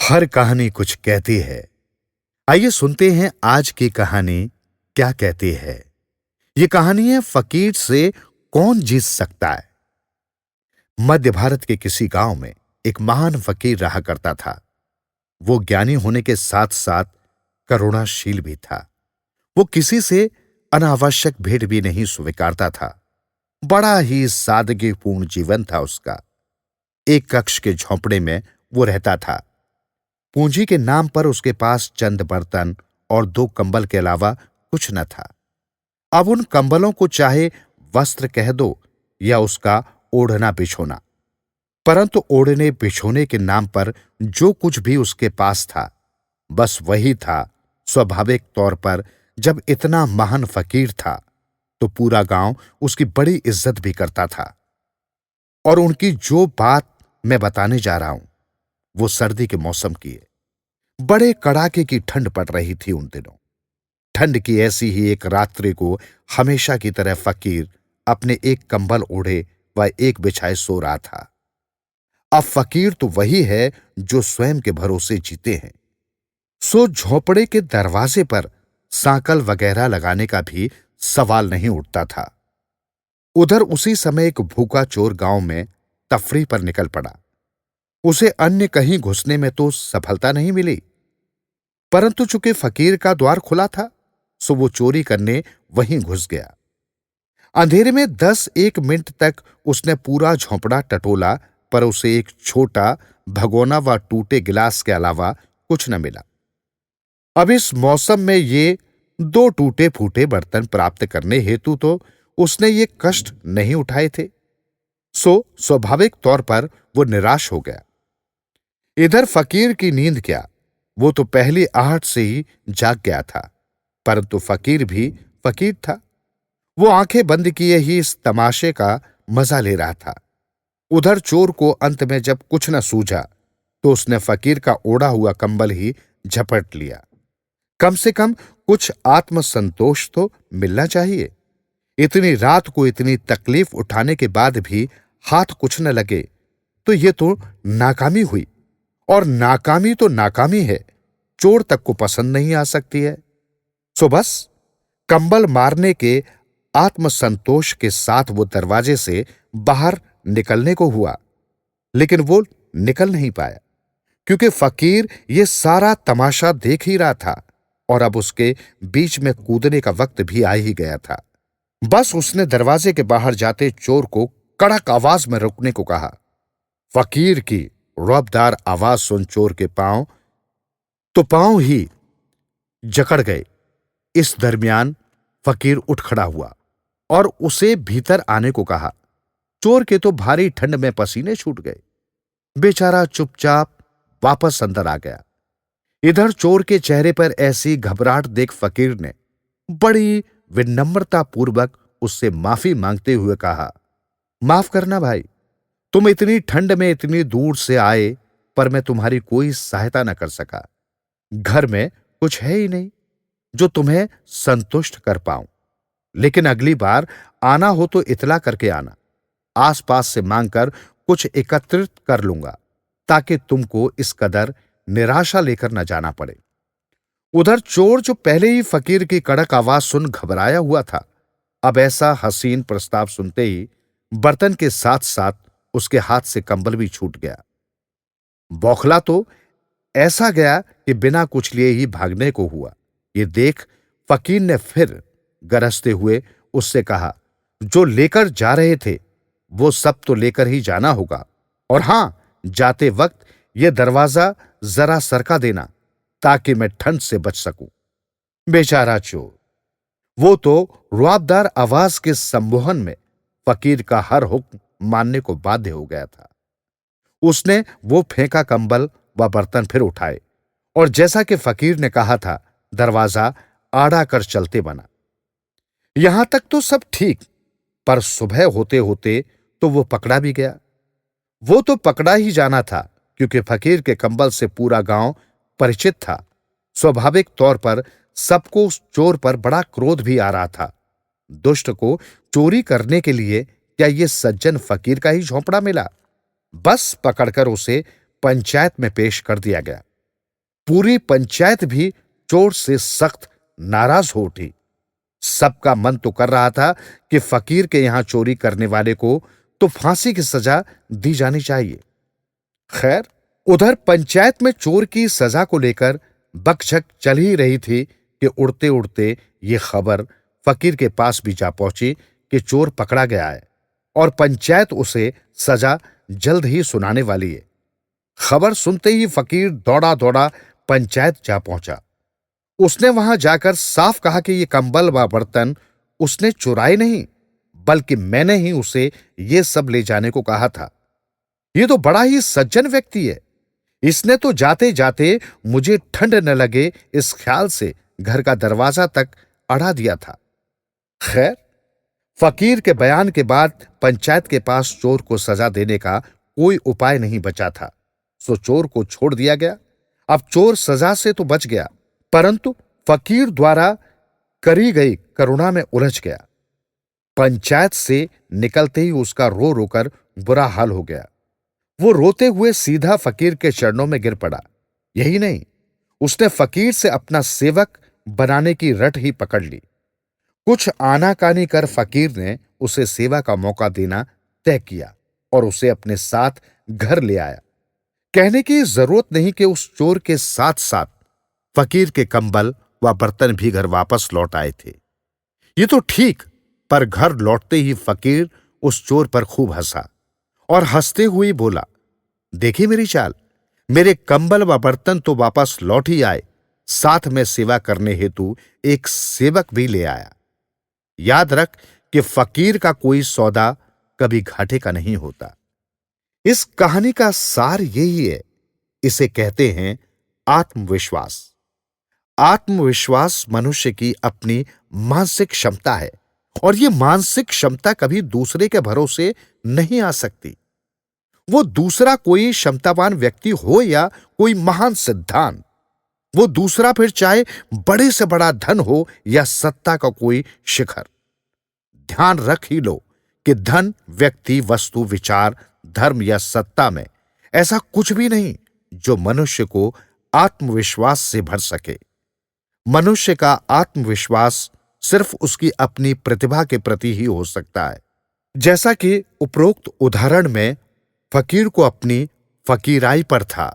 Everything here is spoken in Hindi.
हर कहानी कुछ कहती है। आइए सुनते हैं आज की कहानी क्या कहती है। ये कहानी है फकीर से कौन जीत सकता है। मध्य भारत के किसी गांव में एक महान फकीर रहा करता था। वो ज्ञानी होने के साथ साथ करुणाशील भी था। वो किसी से अनावश्यक भेंट भी नहीं स्वीकारता था। बड़ा ही सादगीपूर्ण जीवन था उसका। एक कक्ष के झोंपड़े में वो रहता था। पूंजी के नाम पर उसके पास चंद बर्तन और 2 कंबल के अलावा कुछ न था। अब उन कंबलों को चाहे वस्त्र कह दो या उसका ओढ़ना बिछोना, परंतु ओढ़ने बिछोने के नाम पर जो कुछ भी उसके पास था बस वही था। स्वाभाविक तौर पर जब इतना महान फकीर था तो पूरा गांव उसकी बड़ी इज्जत भी करता था। और उनकी जो बात मैं बताने जा रहा हूं वो सर्दी के मौसम की है। बड़े कड़ाके की ठंड पड़ रही थी उन दिनों। ठंड की ऐसी ही एक रात्रि को हमेशा की तरह फकीर अपने एक कंबल ओढ़े व एक बिछाए सो रहा था। अब फकीर तो वही है जो स्वयं के भरोसे जीते हैं। सो झोपड़े के दरवाजे पर सांकल वगैरह लगाने का भी सवाल नहीं उठता था। उधर उसी समय एक भूखा चोर गांव में तफरीह पर निकल पड़ा। उसे अन्य कहीं घुसने में तो सफलता नहीं मिली, परंतु चूंकि फकीर का द्वार खुला था सो वो चोरी करने वहीं घुस गया। अंधेरे में 10-1 मिनट तक उसने पूरा झोंपड़ा टटोला, पर उसे एक छोटा भगोना व टूटे गिलास के अलावा कुछ न मिला। अब इस मौसम में ये 2 टूटे फूटे बर्तन प्राप्त करने हेतु तो उसने ये कष्ट नहीं उठाए थे। सो स्वाभाविक तौर पर वो निराश हो गया। इधर फकीर की नींद क्या, वो तो पहली आहट से ही जाग गया था, परंतु फकीर भी फकीर था। वो आंखें बंद किए ही इस तमाशे का मजा ले रहा था। उधर चोर को अंत में जब कुछ न सूझा तो उसने फकीर का ओढ़ा हुआ कंबल ही झपट लिया। कम से कम कुछ आत्मसंतोष तो मिलना चाहिए। इतनी रात को इतनी तकलीफ उठाने के बाद भी हाथ कुछ न लगे तो ये तो नाकामी हुई, और नाकामी तो नाकामी है, चोर तक को पसंद नहीं आ सकती है। सो बस कंबल मारने के आत्मसंतोष के साथ वो दरवाजे से बाहर निकलने को हुआ, लेकिन वो निकल नहीं पाया क्योंकि फकीर ये सारा तमाशा देख ही रहा था और अब उसके बीच में कूदने का वक्त भी आ ही गया था। बस उसने दरवाजे के बाहर जाते चोर को कड़क आवाज में रुकने को कहा। फकीर की रौबदार आवाज सुन चोर के पांव ही जकड़ गए। इस दरमियान फकीर उठ खड़ा हुआ और उसे भीतर आने को कहा। चोर के तो भारी ठंड में पसीने छूट गए। बेचारा चुपचाप वापस अंदर आ गया। इधर चोर के चेहरे पर ऐसी घबराहट देख फकीर ने बड़ी विनम्रता पूर्वक उससे माफी मांगते हुए कहा, माफ करना भाई, तुम इतनी ठंड में इतनी दूर से आए पर मैं तुम्हारी कोई सहायता न कर सका। घर में कुछ है ही नहीं जो तुम्हें संतुष्ट कर पाऊं, लेकिन अगली बार आना हो तो इतला करके आना। आसपास से मांगकर कुछ एकत्रित कर लूंगा ताकि तुमको इस कदर निराशा लेकर न जाना पड़े। उधर चोर जो पहले ही फकीर की कड़क आवाज सुन घबराया हुआ था, अब ऐसा हसीन प्रस्ताव सुनते ही बर्तन के साथ साथ उसके हाथ से कंबल भी छूट गया। बौखला तो ऐसा गया कि बिना कुछ लिए ही भागने को हुआ। ये देख फकीर ने फिर गरजते हुए उससे कहा, जो लेकर जा रहे थे वो सब तो लेकर ही जाना होगा, और हां, जाते वक्त ये दरवाजा जरा सरका देना ताकि मैं ठंड से बच सकूं। बेचारा चोर, वो तो रुआबदार आवाज के संबोधन में फकीर का हर हुक्म मानने को बाध्य हो गया था। उसने वो फेंका कंबल व बर्तन फिर उठाए और जैसा कि फकीर ने कहा था दरवाजा आड़ा कर चलते बना। यहां तक तो सब ठीक, पर सुबह होते होते तो वो पकड़ा भी गया। वो तो पकड़ा ही जाना था क्योंकि फकीर के कंबल से पूरा गांव परिचित था। स्वाभाविक तौर पर सबको उस चोर पर बड़ा क्रोध भी आ रहा था। दुष्ट को चोरी करने के लिए क्या ये सज्जन फकीर का ही झोंपड़ा मिला? बस पकड़कर उसे पंचायत में पेश कर दिया गया। पूरी पंचायत भी चोर से सख्त नाराज हो उठी। सबका मन तो कर रहा था कि फकीर के यहां चोरी करने वाले को तो फांसी की सजा दी जानी चाहिए। खैर, उधर पंचायत में चोर की सजा को लेकर बकझक चल ही रही थी कि उड़ते उड़ते ये खबर फकीर के पास भी जा पहुंची कि चोर पकड़ा गया है और पंचायत उसे सजा जल्द ही सुनाने वाली है। खबर सुनते ही फकीर दौड़ा दौड़ा पंचायत जा पहुंचा। उसने वहां जाकर साफ कहा कि ये कंबल व बर्तन उसने चुराए नहीं, बल्कि मैंने ही उसे ये सब ले जाने को कहा था। ये तो बड़ा ही सज्जन व्यक्ति है। इसने तो जाते जाते मुझे ठंड न लगे इस ख्याल से घर का दरवाजा तक अड़ा दिया था। खैर, फकीर के बयान के बाद पंचायत के पास चोर को सजा देने का कोई उपाय नहीं बचा था, सो चोर को छोड़ दिया गया। अब चोर सजा से तो बच गया, परंतु फकीर द्वारा करी गई करुणा में उलझ गया। पंचायत से निकलते ही उसका रो रोकर बुरा हाल हो गया। वो रोते हुए सीधा फकीर के चरणों में गिर पड़ा। यही नहीं, उसने फकीर से अपना सेवक बनाने की रट ही पकड़ ली। कुछ आनाकानी कर फकीर ने उसे सेवा का मौका देना तय किया और उसे अपने साथ घर ले आया। कहने की जरूरत नहीं कि उस चोर के साथ साथ फकीर के कंबल व बर्तन भी घर वापस लौट आए थे। ये तो ठीक, पर घर लौटते ही फकीर उस चोर पर खूब हंसा और हंसते हुए बोला, देखी मेरी चाल, मेरे कंबल व बर्तन तो वापस लौट ही आए, साथ में सेवा करने हेतु एक सेवक भी ले आया। याद रख कि फकीर का कोई सौदा कभी घाटे का नहीं होता। इस कहानी का सार यही है। इसे कहते हैं आत्मविश्वास। आत्मविश्वास मनुष्य की अपनी मानसिक क्षमता है और यह मानसिक क्षमता कभी दूसरे के भरोसे नहीं आ सकती। वो दूसरा कोई क्षमतावान व्यक्ति हो या कोई महान सिद्धांत, वो दूसरा फिर चाहे बड़े से बड़ा धन हो या सत्ता का कोई शिखर। ध्यान रख ही लो कि धन, व्यक्ति, वस्तु, विचार, धर्म या सत्ता में ऐसा कुछ भी नहीं जो मनुष्य को आत्मविश्वास से भर सके। मनुष्य का आत्मविश्वास सिर्फ उसकी अपनी प्रतिभा के प्रति ही हो सकता है। जैसा कि उपरोक्त उदाहरण में फकीर को अपनी फकीराई पर था।